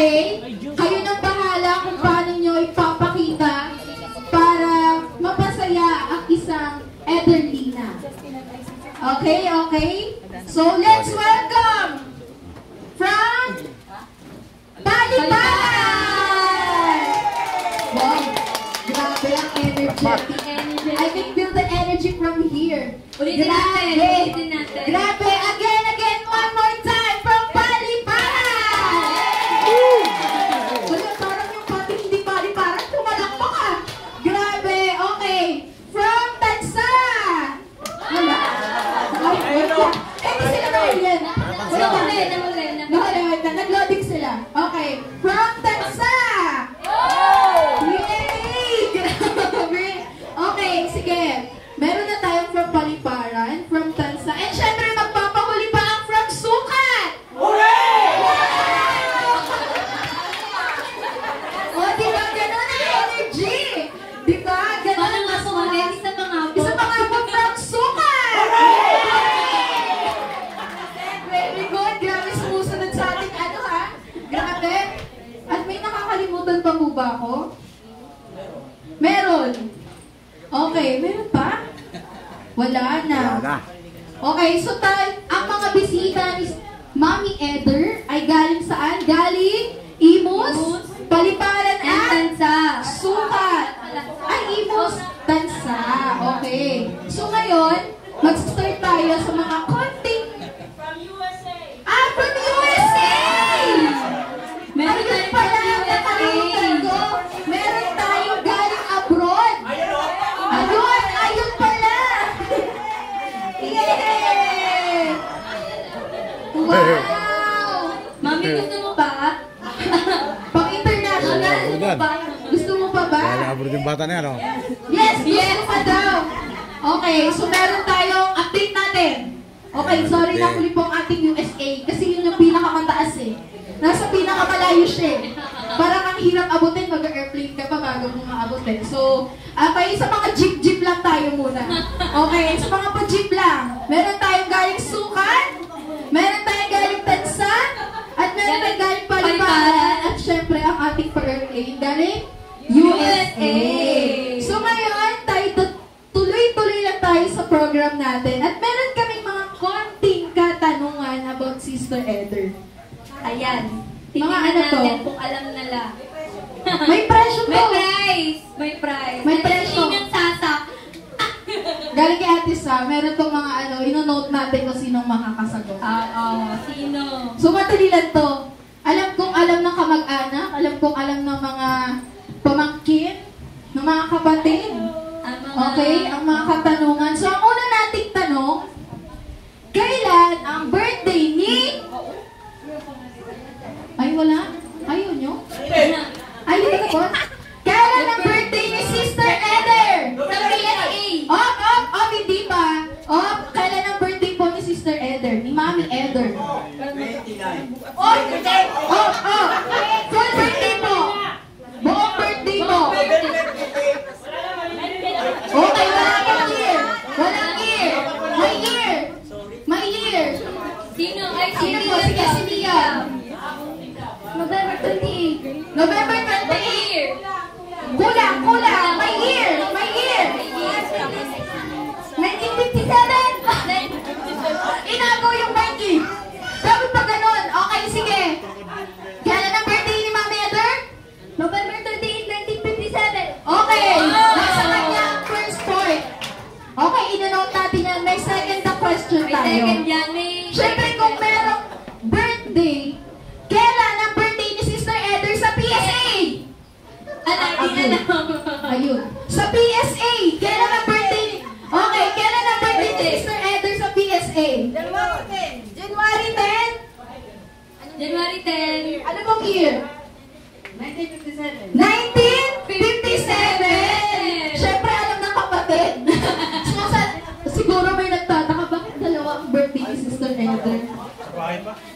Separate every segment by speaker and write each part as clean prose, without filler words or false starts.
Speaker 1: Okay? Kayo nang bahala kung paano nyo ipapakita para mapasaya ang isang Ederlina. Okay, okay? So, let's welcome from Paliparan! Wow, grabe ang energy. I can feel the energy from here.
Speaker 2: Ulitin natin.
Speaker 1: Grabe, again, one more time from Paliparan! Wala, parang yung pati hindi Paliparan, pumalakpak ka. Grabe, okay. From Tansa! Wala. Hindi sila nahulihan. Nag-loading sila. Okay, from Tansa! Yay! Grabe. Okay, sige. Meron na tayong from Paliparan, from Tansa, and syempre magpapahuli pa ang from Sukat! Hooray! O, diba? Ganun ang energy! Diba? Ganun ang masulit. Isa pangabot from Sukat! Very good. Grabe sumusunod sa ating ano ha? Grabe. At may nakakalimutan pa po ba ako? Meron. Okay, meron pa? Wala na. Okay, so ang mga bisita ni Mami Eder ay galing saan? Galing Imus, Paliparan at Tansa. Sukat. Ay, Imus, Tansa. Okay. So ngayon, mag-start tayo sa mga konting... From USA! Ah, from USA! Meron tayo pala nakalimutan ko. Meron tayo galing abroad. Ayun pala! Yay! Wow! Mami, gusto mo ba? Pang-international? Gusto mo pa ba?
Speaker 3: Abroad yung bata na yan, oh.
Speaker 1: Yes, gusto pa daw. Okay, so meron tayong update natin. Okay, sorry na huli po ang ating USA kasi yun yung pinakamataas eh. Nasa pinakamalayo siya eh. Parang ang hirap abutin, mag-airplane ka pa bago mo maabutin. So, okay, sa mga jeep lang tayo muna. Okay, sa mga pa-jeep lang. Meron tayong galing Sukat, meron tayong galing Tansa, at meron tayong galing Paliparan, at syempre ang ating pa-airplane galing USA. So ngayon, tuloy-tuloy lang tayo sa program natin. At meron kaming mga konting katanungan about Sister Eder.
Speaker 2: Ayan.
Speaker 1: Mga ano to?
Speaker 2: Kung alam nila.
Speaker 1: May presyo to.
Speaker 2: May prize. May prize.
Speaker 1: May presyo.
Speaker 2: Yung sasak.
Speaker 1: Galing kay Ate Sa, meron tong mga ano, ino-note natin kung sinong makakasagot.
Speaker 2: Sino?
Speaker 1: So madali lang to. Alam kong alam ng kamag-anak, alam kong alam ng mga pamangkin, ng mga kapatid. Okay? Ang mga katanungan. So ang una nating tanong, kailan ang birthday ni... Ay, wala? Ayaw nyo? Ayaw na po? Kailan ang birthday ni Sister Eder?
Speaker 2: Sa PSA.
Speaker 1: Hindi pa. Kailan ang birthday po ni Sister Eder? Ni Mami Eder?
Speaker 4: 29.
Speaker 1: Full birthday po. Buong birthday po. Okay, walang year. Walang year. May year. May year.
Speaker 2: Sino?
Speaker 1: Sino po? Sige, si Liam.
Speaker 2: November 28.
Speaker 1: November 28. Kulang. May year. 1957. Inagaw yung Mikey. Dapat pa ganun. Okay, sige. Kailan ang birthday ni Mami Eder?
Speaker 2: November 28, 1957.
Speaker 1: Okay. Nasa kanya ang first point. Okay, ina-note natin yan. May second na question
Speaker 2: May
Speaker 1: tayo.
Speaker 2: second yan.
Speaker 1: Siyempre, kung merong birthday, kailan ang birthday ni Sister Eder sa PSA?
Speaker 2: Hindi na lang.
Speaker 1: Ayun. Sa PSA, kailan ang birthday ni... Okay, kailan ang birthday ni Sister Eder sa PSA?
Speaker 2: January 10.
Speaker 1: January 10?
Speaker 2: January 10.
Speaker 1: Ano bang year?
Speaker 2: 1957.
Speaker 1: 1957! Siyempre, alam ng kapatid. Siguro may nagtataka, bakit dalawa ang birthday ni Sister Eder?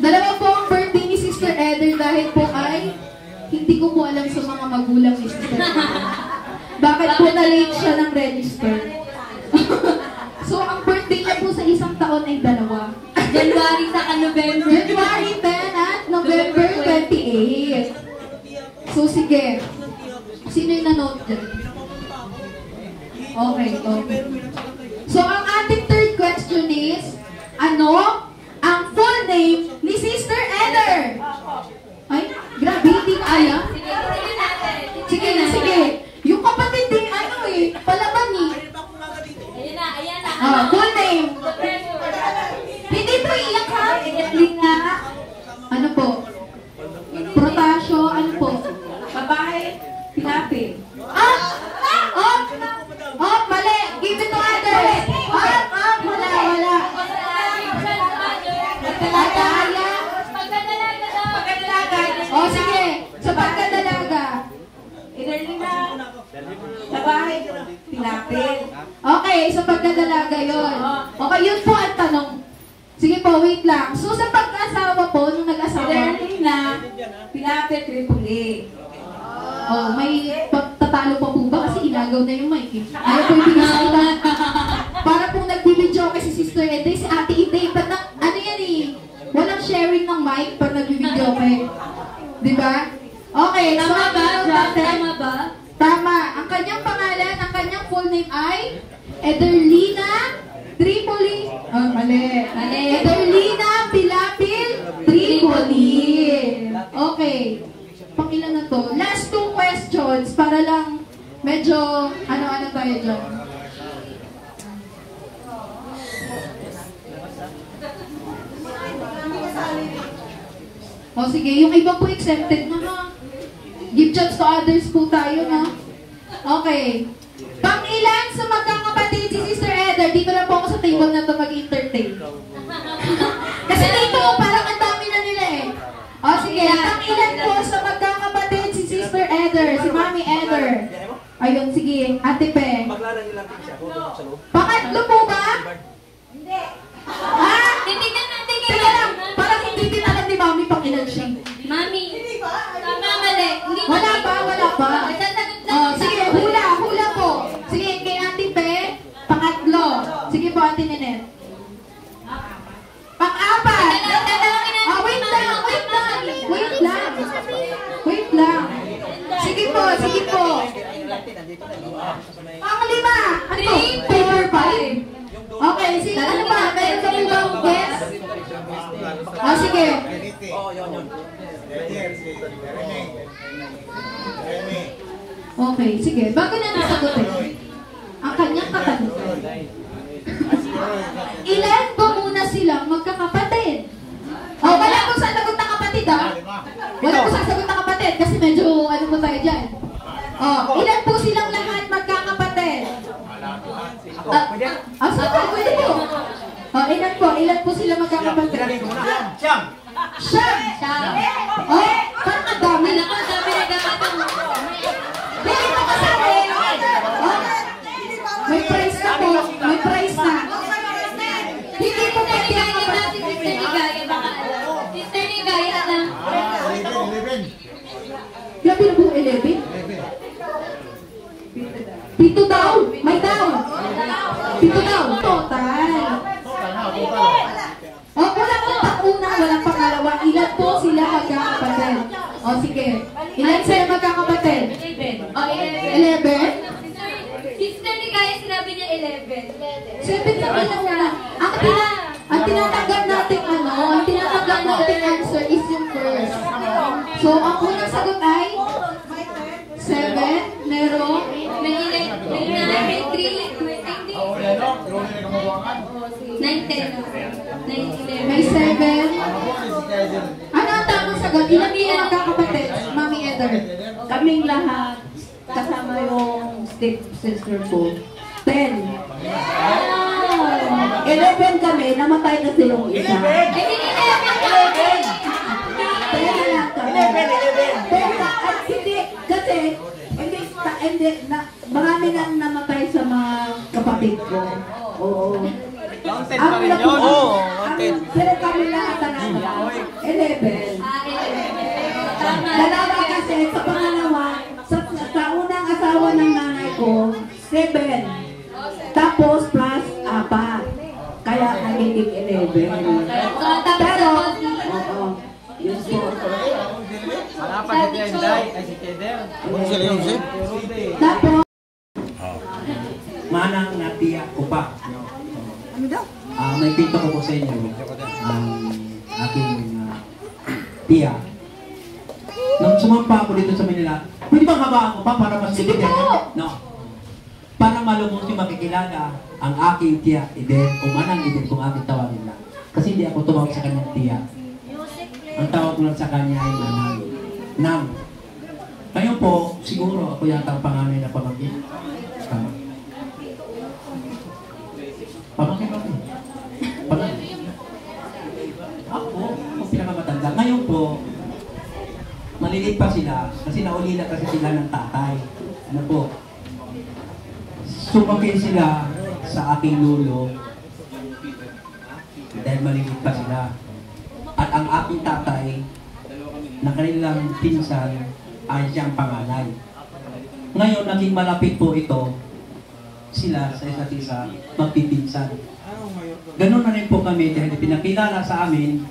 Speaker 1: Dalawa po ang birthday ni Sister Eder dahil po ay hindi ko po alam sa mga magulang ni Sister Eder. Bakit po na-late siya ng register? So, ang birthday niya po sa isang taon ay dalawa.
Speaker 2: January sa November.
Speaker 1: January 10 at November 28. So, sige. Sino yung nanote dyan? Okay, okay. So, ang ating third question is, ano ang full name ni Sister Eder? Ay, grabe, hindi ka alam. Sige na, sige. Yung kapatid din, ano eh, palaban eh.
Speaker 2: Ayan na.
Speaker 1: Full name. Hindi po iyak ha. Lina. Ano po? Protasyo, ano po?
Speaker 2: Babae, pinapin.
Speaker 1: Mali. Give it to others. Wala. Ataya. Sige. Sa pagkadalaga.
Speaker 2: Inerlina. Babae, pinapin.
Speaker 1: Okay, sa pagkadalaga yun. Okay, yun po ang tanong. Sige po, wait lang. So, sa pag-asawa po, nung nag-asawa,
Speaker 2: Inerlina, pinapin, tripuli.
Speaker 1: may pagtatalo pa po ba? Kasi inagaw na yung mic eh. Ayaw po yung pinasakita. Para pong nagbibidyo kay si Sister Ede, si Ate Ede. Ba't ano yan eh? Walang sharing ng mic pag nagbibidyo kay. Diba? Okay, so
Speaker 2: Tama ba?
Speaker 1: natin.
Speaker 2: Tama ba?
Speaker 1: Tama. Ang kanyang pangalan, ang kanyang full name ay Ederlina Tripoli. Mali. Ederlina Pilapil Tripoli. Okay. Pangilan na to. Last 2 questions para lang medyo ano-ano tayo dyan. Sige. Yung iba po exempted na ha. Give chance to others po tayo na. Okay. Pangilan sa magkakapatid si Sister Eder. Dito na po ako sa table na to mag-entertain. Kasi dito, parang ang dami na nila eh. Sige. Pangilan po sa magkakapatid si Sister Eder. Si Mami Eder. Ayun, sige. Ate Pe. Pangatlo po ba?
Speaker 2: Hindi.
Speaker 1: Titignan natin kayo. Teka lang. Parang hindi din alam ni Mami pangilan siya.
Speaker 2: Mami. Tama, mali.
Speaker 1: Wala pa. Sige, hula po. Sige, kay Ate Pe, pangatlo. Sige po, Ate Nenet. Pang-apat. Wait lang. Sige po. Pang-lima. Ano to? 4, 5. Okay, sige. Ano ba? Meron kami bang guess? Sige. Okay, sige. Bago natin sagutin, ang kanyang katanungan. Ilan ba muna silang magkakapatid? Wala pong sasagot na kapatid Wala pong sasagot na kapatid kasi medyo ano po tayo dyan. Ilan po silang lahat magkakapatid? Pwede po. Ilan po sila magkakapatid? Siyam! Parang ang dami. Hindi mo kasabi. May price na po. Hindi po pwede ang kapatid.
Speaker 2: Sister Ligaya, alam.
Speaker 1: Grabe na po 11? Pito daw. May daw. Pito daw. Total. Walang pangalawa. Ilan po sila magkakapatid? Sige. Ilan sila magkakapatid? 11?
Speaker 2: Sister Ligaya, sinabi niya 11.
Speaker 1: 7 na una. Ang tinatanggap natin answer is yung first. So, ang unang sagot ay 7, meron,
Speaker 2: May 9, may 3, may 10.
Speaker 1: may 7. Ano ang tamang sagot? Ilan nila magkakapatid, Mami Eder?
Speaker 3: Kaming lahat, kasama yung step-sister ko, 10. 11 kami, namatay kasi yung isa. Kaya lang kami. At hindi, kasi, marami nang namatay sa mga kapatid ko. Oo.
Speaker 4: Counted pa rin yun. Oo, counted.
Speaker 3: Pero kami lahat ang 11. Dalawa kasi sa pangalawa, sa unang asawa ng nanay ko, 7. Tapos plus 4. Kaya nagiging 11. Pero, oo, yun po.
Speaker 4: Apa si Tia Inday? Ay si Cheder.
Speaker 5: Sila yun, si?
Speaker 1: Tapos,
Speaker 6: Manang na tiya ko pa. May pinto ko po sa inyo. Ang aking tiya. Nung sumampa ako dito sa Manila, pwede bang habaan ko pa para mas
Speaker 1: sige
Speaker 6: siligyan?
Speaker 1: po.
Speaker 6: No. Para malumos yung makikilala ang aking tiya Eden o Manang Eden kung aking tawagin lang. Kasi hindi ako tumawag sa kanyang tiya. Ang tawag ko lang sa kanya ay Manang. Nang. Ngayon po, siguro ako yata ang panganay na pamangkin. Tama. Pamangkin ako. Pamangkin. Ako, ang pinakamatanda. Ngayon po, maliliit pa sila kasi naulila kasi sila ng tatay. Ano po? Sumakin sila sa aking lulo dahil maliliit pa sila. At ang aking tatay na kanilang pinsan ay siyang panganay. Ngayon, naging malapit po ito sila sa isa't isa magpipinsan. Ganun na rin po kami dahil pinakilala sa amin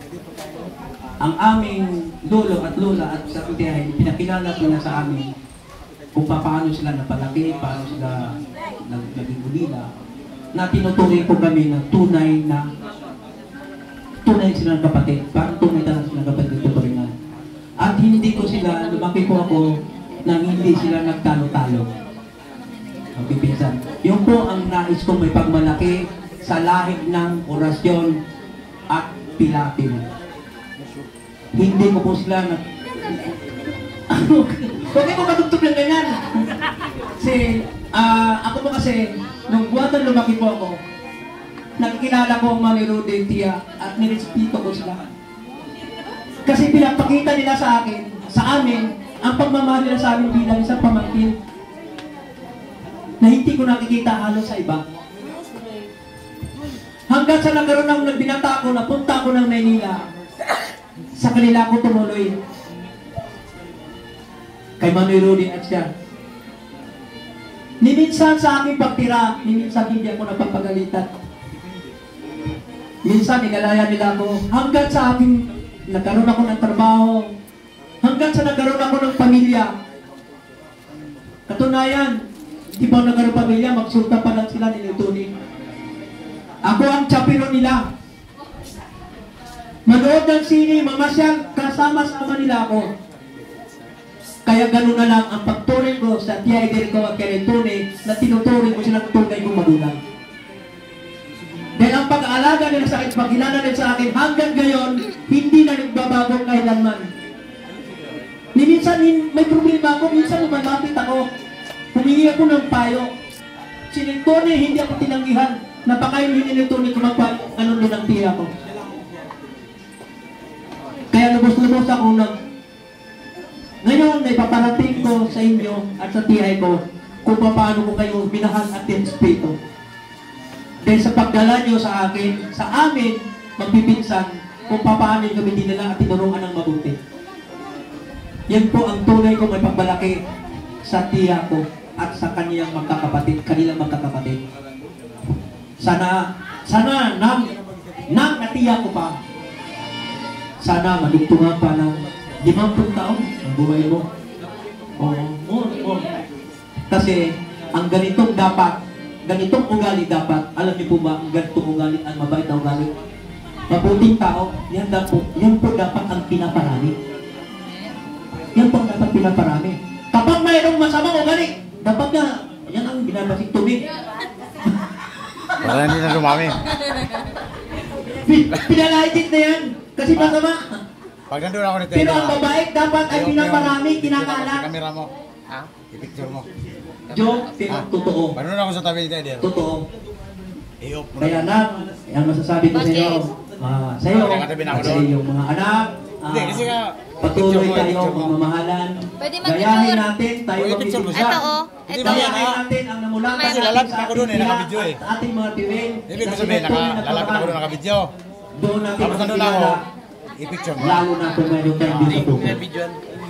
Speaker 6: ang aming lolo at lola at sa tiyahin, pinakilala nila sa amin kung paano sila napalaki, paano sila naging ulila, na tinuturing po kami na tunay silang kapatid, parang tunay talaga silang kapatid tuturingan. At hindi ko sila, lumaki po ako na hindi sila nagtalo-talo. Ang pipinsan. Yung po ang nais ko may pagmalaki sa lahig ng orasyon at pilapil. Hindi ko po sila Huwag ko matugtog ng ganyan. Kasi, ako po kasi, nung buwan lumaki po ako, nakikilala ko ang Mami Rudy, Tia, at nirespeto ko sila. Kasi pinapakita nila sa akin, sa amin, ang pagmamahal nila sa amin bilang isang pamangkin na hindi ko nakikita halos sa iba. Hanggang sa nagkaroon ng nagbinata ko, napunta ko ng Maynila, sa kanila ko tumuloy. Kay Mami Rudy at siya. Minsan sa aking pagtira, minsan hindi ako napapagalitan. Minsan inalaya nila ako, hanggang sa aking nagkaroon ako ng trabaho, hanggang sa nagkaroon ako ng pamilya. Katunayan, di ba nagkaroon pamilya, magsulta pa lang sila nilutunin. Ako ang chapiro nila. Manood ng sine, mamasyal, kasama-sama nila ako. Kaya gano'n na lang ang pagturing ko sa Tia Eden ko at Karen Tune na tinuturing ko silang tunay kong magulang. Dahil ang pag-aalaga nila sa akin, pagkilala nila sa akin, hanggang ngayon, hindi na nagbabago kailanman. Minsan may problema ako, minsan lumalapit ako, humingi ako ng payo. Si Tune, hindi ako tinanggihan. Napakain ni Tune kung anong lunang tira ko. Kaya lubos-lubos ako ngayon, ipaparating ko sa inyo at sa tihay ko kung paano ko kayo minahal at respeto. Dahil sa pagdala nyo sa akin, sa amin, magpipinsan kung paano kami dinala at tinurungan ng mabuti. Yan po ang tunay ko may pagbalaki sa tiya ko at sa kanilang magkakapatid. Sana nang natiya ko pa. Sana madugtungan pa ng 50 taon ang buhay mo. Kasi ang ganitong ugali dapat, alam niyo po ba, ang ganitong ugali, ang mabait na ugali, mabuting tao, yan po dapat ang pinaparami. Yan po ang dapat pinaparami. Kapag mayroong masamang ugali, dapat na, yan ang binabasik tubig.
Speaker 5: Para hindi na dumami.
Speaker 6: Pinalaitit na yan, kasi masama.
Speaker 5: Pag nandun ako nito,
Speaker 6: Pero ang babae dapat ay pinaparami, kinakalat.
Speaker 5: Kamera mo. Ha? I-picture mo.
Speaker 6: Joke, pero totoo.
Speaker 5: Paano ako sa tabi nito, Eder?
Speaker 6: Totoo.
Speaker 5: I-off mo
Speaker 6: Kaya
Speaker 5: na.
Speaker 6: ang masasabi ko sa iyo, at sa iyong mga anak, patuloy tayo magmamahalan. Gayahin natin, tayo mag-isip-isa. Gayahin natin ang namulatan
Speaker 5: Kasi lalapit ako doon nakabidyo
Speaker 6: at ating mga tiwin.
Speaker 5: Ibig ko sabihin, lalapit ako doon nakabidyo.
Speaker 6: Doon natin
Speaker 5: Tapos nandun ako,
Speaker 6: makikilala,
Speaker 5: i-picture mo.
Speaker 6: lalo na kung mayroon tayong dito po.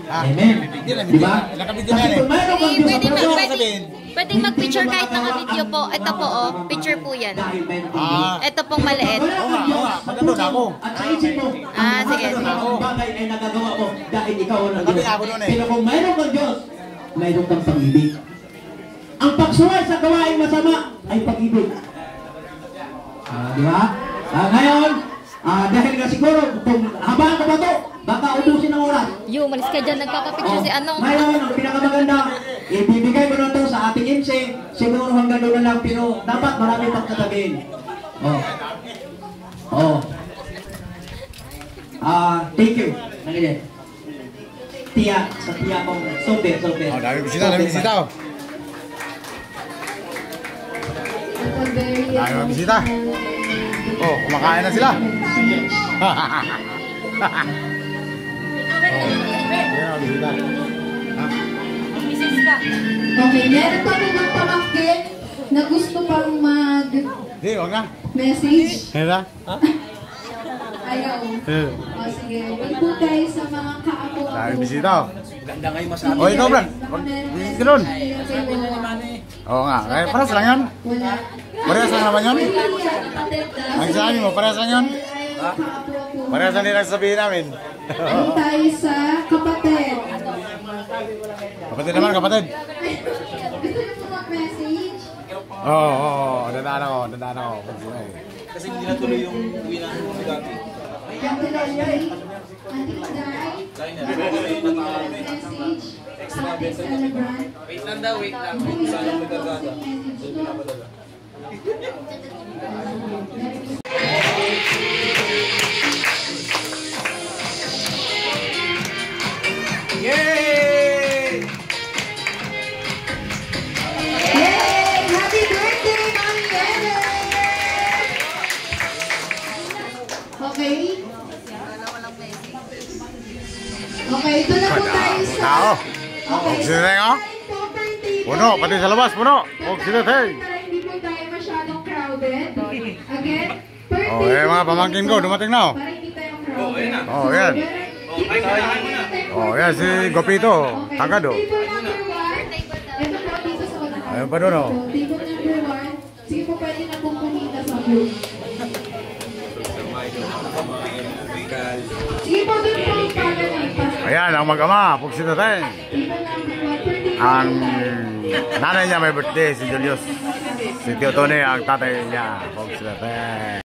Speaker 6: Amen.
Speaker 5: Hindi na,
Speaker 6: Di ba?
Speaker 5: nakabidyo na
Speaker 6: Kasi
Speaker 5: yan eh.
Speaker 6: kung mayroon kang Diyos sa
Speaker 7: Pwede
Speaker 6: puso,
Speaker 7: pwedeng mag-picture kahit naka-video po. Ito po, oh. Picture po yan.
Speaker 6: dahil mayroon kang Diyos.
Speaker 5: Ah,
Speaker 7: Ito pong maliit.
Speaker 6: Wala kang Diyos sa
Speaker 5: Magandun
Speaker 6: puso
Speaker 5: ako.
Speaker 6: at sa isip mo.
Speaker 7: Ah,
Speaker 6: Ang
Speaker 7: sige, sige.
Speaker 6: mga bagay ay nagagawa mo dahil ikaw ang
Speaker 5: Kami
Speaker 6: Diyos.
Speaker 5: ako doon eh.
Speaker 6: Pero kung mayroon kang Diyos, mayroon kang pag-ibig. Ang pagsuway sa gawaing masama ay pag-ibig. Di ba? Ngayon, dahil nga siguro, kung habang ka ba ito, baka ubusin ang oras.
Speaker 7: Yo, malis ka dyan. Nagpapapicture si ano.
Speaker 6: Ngayon, ang pinakamaganda, ibibigay ko na ito sa ating MC. Siguro hanggang doon na lang, pero dapat marami pang sasabihin. Thank you. Nangilit. Tiya, sa tiya kong sobe.
Speaker 5: Oh, dami bisita, dami bisita. Oh. Dami mga bisita. Oh, kumakain na sila. Yan, bisita.
Speaker 1: Okay, meron pa po ng pamangkin na gusto pang mag-message.
Speaker 5: Hindi, wag na. Kaya?
Speaker 1: Ayaw. O sige, wait po tayo sa mga kaapo-apo.
Speaker 5: Dami bisita. Oh, ikaw, Brad. Bisita ka doon. Oo nga. Kaya paras lang yan.
Speaker 1: Wala.
Speaker 5: Parehas lang naman yun. Ang sabi mo, parehas lang yun.
Speaker 1: Kaapo-apo.
Speaker 5: Parehas lang nila sabihin namin.
Speaker 1: Ano tayo sa kapatid?
Speaker 5: Kapatid naman, kapatid.
Speaker 1: Gusto niyo po mag-message?
Speaker 5: Oo. Dadaan ako.
Speaker 8: Kasi hindi natuloy yung uwi ng dati.
Speaker 1: Auntie Leslie? Auntie Day? Message? Ate Celebrant?
Speaker 8: Wait lang daw, wait lang. Sana magagada. Yay!
Speaker 1: Yay! Happy birthday, Mami Ellen! Okay? Okay, ito na po tayo sa...
Speaker 5: Tao.
Speaker 1: Okay,
Speaker 5: Sino na yun? Puno, pati sa labas, puno. Sino tayo?
Speaker 1: Hindi po tayo masyadong crowded. Again,
Speaker 5: Oh, mga pamangkin ko, dumating na.
Speaker 1: para hindi tayo crowded.
Speaker 5: Oh, yan. Oh, yan si Gopito. Tangkado.
Speaker 1: Table number 1. Ito po dito sa unahan.
Speaker 5: Ayun pa doon, oh.
Speaker 1: Table number 1. Sige po, pwede na pong kumita sa blue. Sige po, dun po ang paganan.
Speaker 5: Ayan, ang mag-ama, Pugsito tayo.
Speaker 1: Table number 1.
Speaker 5: Ang nanay niya may birthday, si Julius. Si Tio Tony, ang tatay niya, Pugsito tayo.